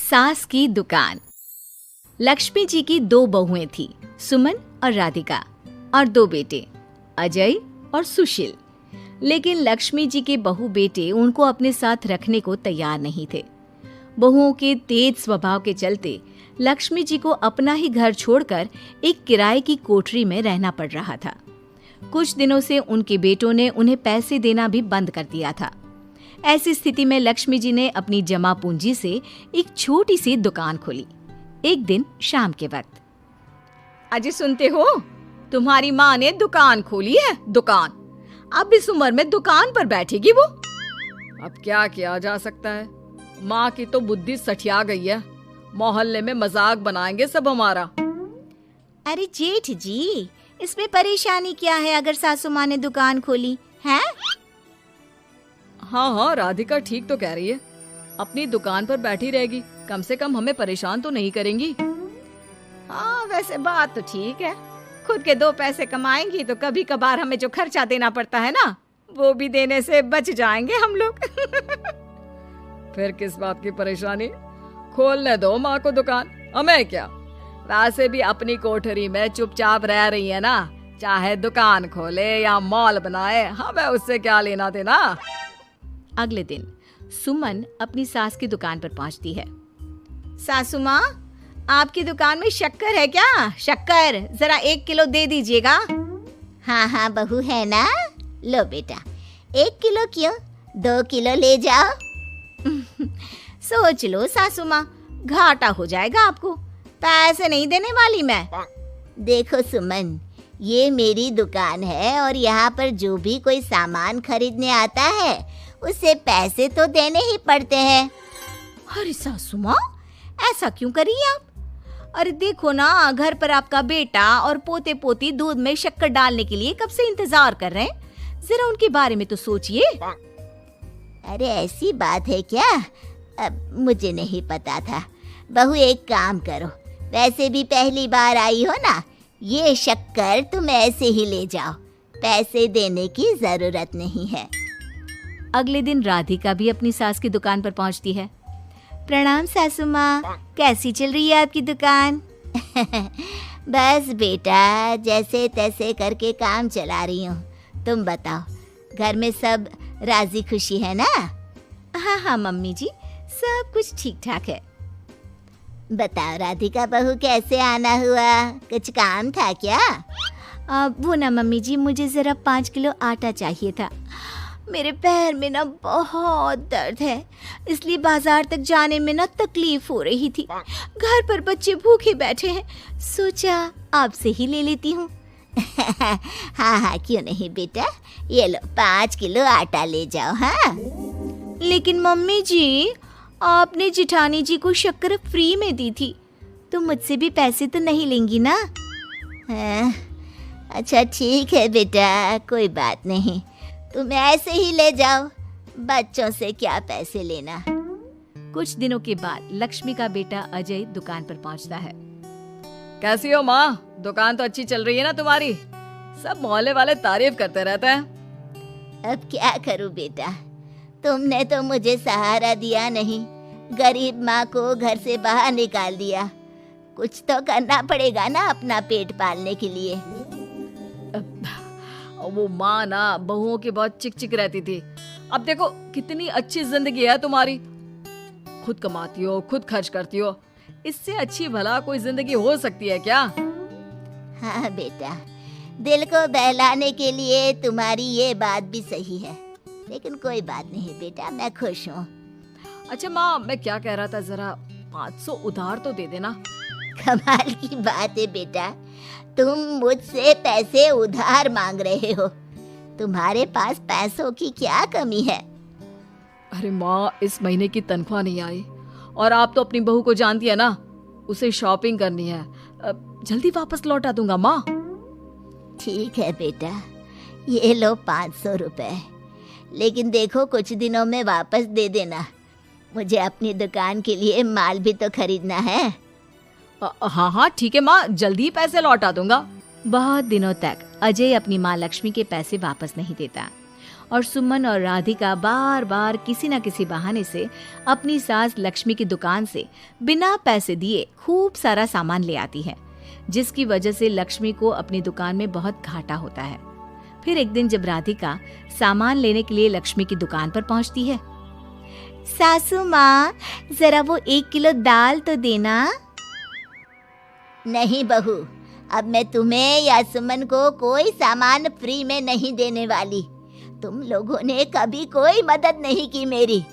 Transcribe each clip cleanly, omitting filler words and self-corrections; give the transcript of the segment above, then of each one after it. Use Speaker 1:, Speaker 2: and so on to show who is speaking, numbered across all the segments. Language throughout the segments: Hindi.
Speaker 1: सास की दुकान। लक्ष्मी जी की दो बहुएं थी, सुमन और राधिका, और दो बेटे, अजय और सुशील। लेकिन लक्ष्मी जी के बहू बेटे उनको अपने साथ रखने को तैयार नहीं थे। बहुओं के तेज स्वभाव के चलते लक्ष्मी जी को अपना ही घर छोड़कर एक किराए की कोठरी में रहना पड़ रहा था। कुछ दिनों से उनके बेटों ने उन्हें पैसे देना भी बंद कर दिया था। ऐसी स्थिति में लक्ष्मी जी ने अपनी जमा पूंजी से एक छोटी सी दुकान खोली। एक दिन शाम के वक्त,
Speaker 2: अजय सुनते हो, तुम्हारी माँ ने दुकान खोली है। दुकान अब इस उम्र में दुकान पर बैठेगी वो। अब क्या किया जा सकता है, माँ की तो बुद्धि सठिया गई है। मोहल्ले में मजाक बनाएंगे सब हमारा।
Speaker 3: अरे जेठ जी, इसमें परेशानी क्या है अगर सासू माँ ने दुकान खोली है?
Speaker 2: हाँ, राधिका ठीक तो कह रही है। अपनी दुकान पर बैठी रहेगी, कम से कम हमें परेशान तो नहीं करेंगी। हाँ, वैसे बात तो ठीक है। खुद के दो पैसे कमाएंगी तो कभी कभार हमें जो खर्चा देना पड़ता है ना, वो भी देने से बच जाएंगे हम लोग। फिर किस बात की परेशानी, खोलने दो माँ को दुकान, हमें क्या। वैसे भी अपनी कोठरी में चुपचाप रह रही है ना, चाहे दुकान खोले या मॉल बनाए, हमें उससे क्या लेना देना।
Speaker 1: अगले दिन सुमन अपनी सास की दुकान पर पहुंचती है।
Speaker 3: सासू माँ, आपकी दुकान में शक्कर है क्या? शक्कर जरा 1 किलो दे दीजिएगा। हाँ हाँ बहू है ना, लो बेटा, 1 किलो क्यों, 2 किलो ले जाओ। सोच लो सासू माँ, घाटा हो जाएगा आपको, पैसे नहीं देने वाली मैं। देखो सुमन, ये मेरी दुकान है और यहाँ पर जो भी कोई सामान खरीदने आता है उसे पैसे तो देने ही पड़ते हैं।
Speaker 1: अरे सासू माँ, ऐसा क्यों करी आप? अरे देखो ना, घर पर आपका बेटा और पोते पोती दूध में शक्कर डालने के लिए कब से इंतजार कर रहे हैं, जरा उनके बारे में तो सोचिए।
Speaker 3: अरे ऐसी बात है क्या? अब मुझे नहीं पता था। बहू एक काम करो, वैसे भी पहली बार आई हो ना, ये शक्कर तुम ऐसे ही ले जाओ, पैसे देने की जरूरत नहीं है।
Speaker 1: अगले दिन राधिका भी अपनी सास की दुकान पर पहुंचती है। प्रणाम सासू माँ, कैसी चल रही है आपकी दुकान?
Speaker 3: बस बेटा, जैसे तैसे करके काम चला रही हूँ। तुम बताओ, घर में सब राजी खुशी है ना?
Speaker 1: हाँ हाँ मम्मी जी, सब कुछ ठीक ठाक है।
Speaker 3: बताओ राधिका बहू, कैसे आना हुआ, कुछ काम था क्या?
Speaker 1: वो ना मम्मी जी, मुझे जरा 5 किलो आटा चाहिए था। मेरे पैर में ना बहुत दर्द है, इसलिए बाजार तक जाने में ना तकलीफ हो रही थी। घर पर बच्चे भूखे बैठे हैं, सोचा आपसे ही ले लेती हूँ।
Speaker 3: हाँ हाँ क्यों नहीं बेटा, ये लो 5 किलो आटा ले जाओ। हाँ
Speaker 1: लेकिन मम्मी जी, आपने जिठानी जी को शक्कर फ्री में दी थी, तो मुझसे भी पैसे तो नहीं लेंगी ना?
Speaker 3: हाँ, अच्छा ठीक है बेटा, कोई बात नहीं, तुम ऐसे ही ले जाओ, बच्चों से क्या पैसे लेना।
Speaker 1: कुछ दिनों के बाद लक्ष्मी का बेटा अजय दुकान पर पहुंचता है।
Speaker 2: कैसी हो माँ, दुकान तो अच्छी चल रही है ना तुम्हारी, सब मोहल्ले वाले तारीफ करते रहते हैं।
Speaker 3: अब क्या करूं बेटा, तुमने तो मुझे सहारा दिया नहीं, गरीब माँ को घर से बाहर निकाल दिया। कुछ तो करना पड़ेगा ना अपना पेट पालने के लिए।
Speaker 2: वो माँ ना बहुओं की बहुत चिक चिक रहती थी। अब देखो कितनी अच्छी जिंदगी है तुम्हारी, खुद कमाती हो, खुद खर्च करती हो, इससे अच्छी भला कोई जिंदगी हो सकती है क्या?
Speaker 3: हाँ बेटा, दिल को बहलाने के लिए तुम्हारी ये बात भी सही है, लेकिन कोई बात नहीं बेटा, मैं खुश हूँ।
Speaker 2: अच्छा माँ, मैं क्या कह रहा था, जरा 500 उधार तो दे देना।
Speaker 3: कमाल की बात है बेटा, तुम मुझसे पैसे उधार मांग रहे हो, तुम्हारे पास पैसों की क्या कमी है?
Speaker 2: अरे माँ, इस महीने की तनख्वाह नहीं आई और आप तो अपनी बहू को जानती है ना, उसे शॉपिंग करनी है, जल्दी वापस लौटा दूंगा माँ।
Speaker 3: ठीक है बेटा, ये लो 500 रुपए, लेकिन देखो कुछ दिनों में वापस दे देना, मुझे अपनी दुकान के लिए माल भी तो खरीदना है।
Speaker 2: हाँ हाँ ठीक है माँ, जल्दी पैसे लौटा दूंगा।
Speaker 1: बहुत दिनों तक अजय अपनी माँ लक्ष्मी के पैसे वापस नहीं देता और सुमन और राधिका बार बार किसी न किसी बहाने से अपनी सास लक्ष्मी की दुकान से बिना पैसे दिए खूब सारा सामान ले आती है, जिसकी वजह से लक्ष्मी को अपनी दुकान में बहुत घाटा होता है। फिर एक दिन जब राधिका सामान लेने के लिए लक्ष्मी की दुकान पर पहुंचती है,
Speaker 3: सासू माँ, जरा वो 1 किलो दाल तो देना। नहीं बहू, अब मैं तुम्हें या सुमन को कोई सामान फ्री में नहीं देने वाली। तुम लोगों ने कभी कोई मदद नहीं की मेरी,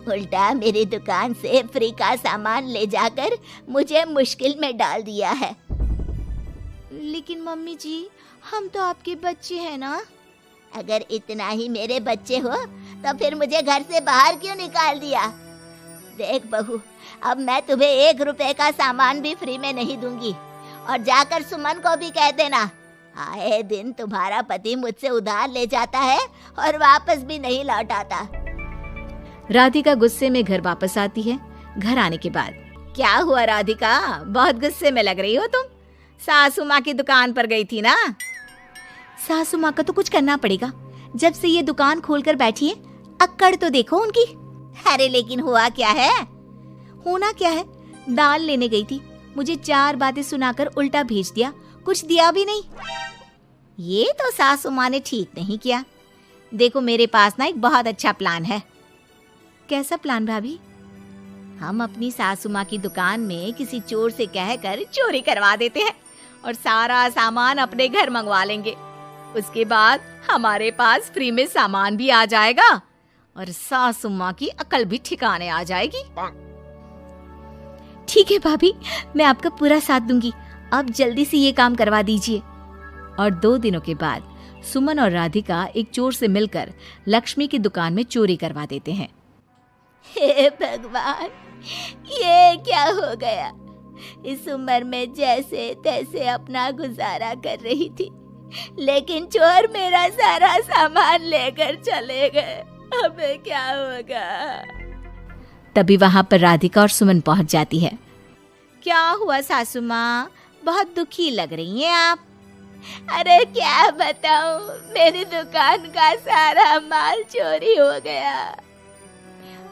Speaker 3: उल्टा मेरी दुकान से फ्री का सामान ले जाकर मुझे मुश्किल में डाल दिया है।
Speaker 2: लेकिन मम्मी जी, हम तो आपके बच्चे हैं ना।
Speaker 3: अगर इतना ही मेरे बच्चे हो तो फिर मुझे घर से बाहर क्यों निकाल दिया? देख बहू, अब मैं तुम्हें 1 रुपए का सामान भी फ्री में नहीं दूंगी। और जाकर सुमन को भी कह देना, आए दिन तुम्हारा पति मुझसे उधार ले जाता है और वापस भी नहीं लौटाता।
Speaker 1: राधिका गुस्से में घर वापस आती है। घर आने के बाद,
Speaker 2: क्या हुआ राधिका, बहुत गुस्से में लग रही हो तुम? सासू माँ की दुकान पर गई थी ना?
Speaker 1: सासू माँ का तो कुछ करना पड़ेगा, जब से ये दुकान खोलकर बैठी है। अक्कड़ तो देखो उनकी।
Speaker 3: अरे लेकिन हुआ क्या है?
Speaker 1: होना क्या है, दाल लेने गई थी, मुझे 4 बातें सुनाकर उल्टा भेज दिया, कुछ दिया भी नहीं।
Speaker 2: ये तो सासू माँ ने ठीक नहीं किया। देखो मेरे पास ना एक बहुत अच्छा प्लान है।
Speaker 1: कैसा प्लान भाभी?
Speaker 2: हम अपनी सासू माँ की दुकान में किसी चोर से कहकर चोरी करवा देते हैं और सारा सामान अपने घर मंगवा लेंगे। उसके बाद हमारे पास फ्री में सामान भी आ जाएगा और सासू माँ की अकल भी ठिकाने आ जाएगी।
Speaker 1: ठीक है भाभी, मैं आपका पूरा साथ दूंगी। अब जल्दी से ये काम करवा दीजिए। और 2 दिनों के बाद सुमन और राधिका एक चोर से मिलकर लक्ष्मी की दुकान में चोरी करवा देते हैं।
Speaker 3: हे भगवान, ये क्या हो गया? इस उम्र में जैसे तैसे अपना गुजारा कर रही थी, लेकिन चोर मेरा सारा सामान लेकर चले गए। अबे क्या होगा?
Speaker 1: तभी वहां पर राधिका और सुमन पहुंच जाती है।
Speaker 2: क्या हुआ सासू माँ, बहुत दुखी लग रही हैं आप?
Speaker 3: अरे क्या बताऊं, मेरी दुकान का सारा माल चोरी हो गया।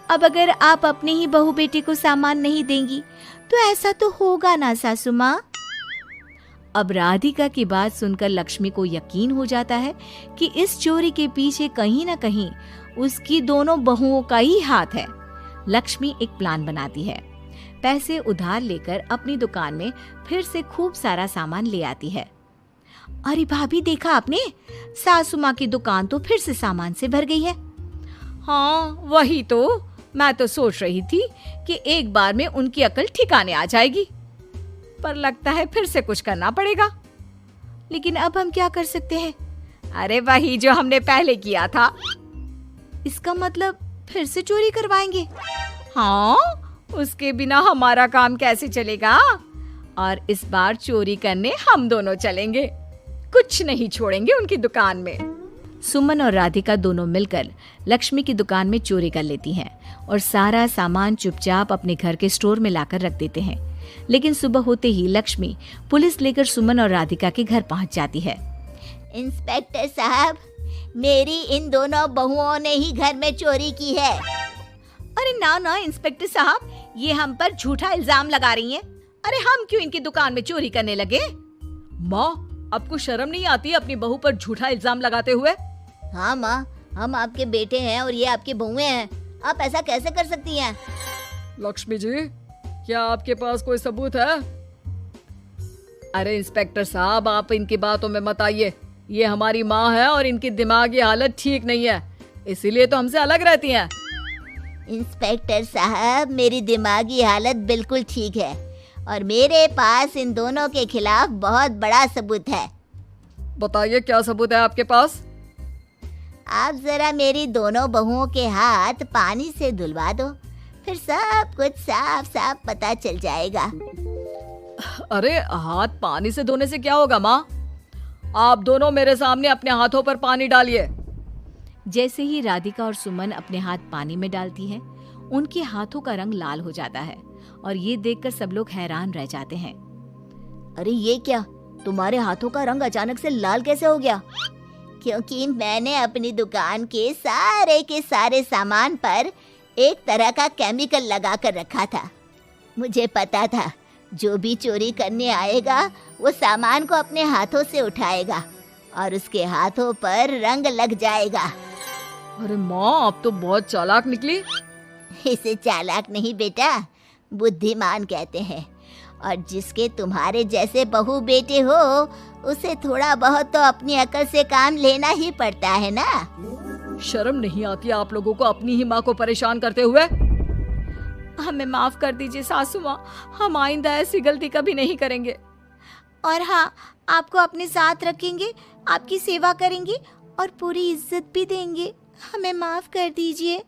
Speaker 1: अब अगर आप अपने ही बहू बेटे को सामान नहीं देंगी तो ऐसा तो होगा ना सासू माँ। अब राधिका की बात सुनकर लक्ष्मी को यकीन हो जाता है कि इस चोरी के पीछे कहीं ना कहीं उसकी दोनों बहुओं का ही हाथ है। लक्ष्मी एक प्लान बनाती है। पैसे उधार लेकर अपनी दुकान में फिर से खूब सारा सामान ले आती है। अरे भाभी, देखा आपने, सासू माँ की दुकान तो फिर से सामान से भर गई है।
Speaker 2: हाँ वही तो, मैं तो सोच रही थी कि एक बार में उनकी अकल ठिकाने आ जाएगी, पर लगता है फिर से कुछ करना पड़ेगा।
Speaker 1: लेकिन अब हम क्या कर सकते हैं?
Speaker 2: अरे वही जो हमने पहले किया था।
Speaker 1: इसका मतलब फिर से चोरी करवाएंगे?
Speaker 2: हाँ, उसके बिना हमारा काम कैसे चलेगा? और इस बार चोरी करने हम दोनों चलेंगे, कुछ नहीं छोड़ेंगे उनकी दुकान में।
Speaker 1: सुमन और राधिका दोनों मिलकर लक्ष्मी की दुकान में चोरी कर लेती हैं और सारा सामान चुपचाप अपने घर के स्टोर में लाकर रख देते हैं। लेकिन सुबह होते ही लक्ष्मी पुलिस लेकर सुमन और राधिका के घर पहुंच जाती है।
Speaker 3: इंस्पेक्टर साहब, मेरी इन दोनों बहुओं ने ही घर में चोरी की है।
Speaker 2: अरे ना ना इंस्पेक्टर साहब, ये हम पर झूठा इल्जाम लगा रही हैं। अरे हम क्यों इनकी दुकान में चोरी करने लगे? माँ, आपको शर्म नहीं आती अपनी बहू पर झूठा इल्जाम लगाते हुए?
Speaker 3: हाँ माँ, हम आपके बेटे हैं और ये आपकी बहुएं हैं, आप ऐसा कैसे कर सकती हैं?
Speaker 2: लक्ष्मी जी, क्या आपके पास कोई सबूत है? अरे इंस्पेक्टर साहब, आप इनकी बातों में मत आइए। ये हमारी माँ है और इनकी दिमागी हालत ठीक नहीं है, इसीलिए तो हमसे अलग रहती हैं।
Speaker 3: इंस्पेक्टर साहब, मेरी दिमागी हालत बिल्कुल ठीक है और मेरे पास इन दोनों के खिलाफ बहुत बड़ा सबूत है।
Speaker 2: बताइए, क्या सबूत है आपके पास?
Speaker 3: आप जरा मेरी दोनों बहुओं के हाथ पानी से धुलवा दो, फिर सब कुछ साफ साफ पता चल जाएगा।
Speaker 2: अरे हाथ पानी से धोने से क्या होगा माँ? आप दोनों मेरे सामने अपने हाथों पर पानी डालिए।
Speaker 1: जैसे ही राधिका और सुमन अपने हाथ पानी में डालती हैं, उनके हाथों का रंग लाल हो जाता है और ये देखकर सब लोग हैरान रह जाते हैं।
Speaker 3: अरे ये क्या, तुम्हारे हाथों का रंग अचानक से लाल कैसे हो गया? क्योंकि मैंने अपनी दुकान के सारे सामान पर एक तरह का केमिकल लगा कर रखा था। मुझे पता था जो भी चोरी करने आएगा वो सामान को अपने हाथों से उठाएगा और उसके हाथों पर रंग लग जाएगा।
Speaker 2: अरे माँ, आप तो बहुत चालाक निकली।
Speaker 3: इसे चालाक नहीं बेटा, बुद्धिमान कहते हैं। और जिसके तुम्हारे जैसे बहू बेटे हो उसे थोड़ा बहुत तो अपनी अकल से काम लेना ही पड़ता है ना।
Speaker 2: शर्म नहीं आती आप लोगों को अपनी ही माँ को परेशान करते हुए?
Speaker 1: हमें माफ कर दीजिए सासू माँ, हम आइंदा ऐसी गलती कभी नहीं करेंगे। और हाँ, आपको अपने साथ रखेंगे, आपकी सेवा करेंगे और पूरी इज्जत भी देंगे। हमें माफ कर दीजिए।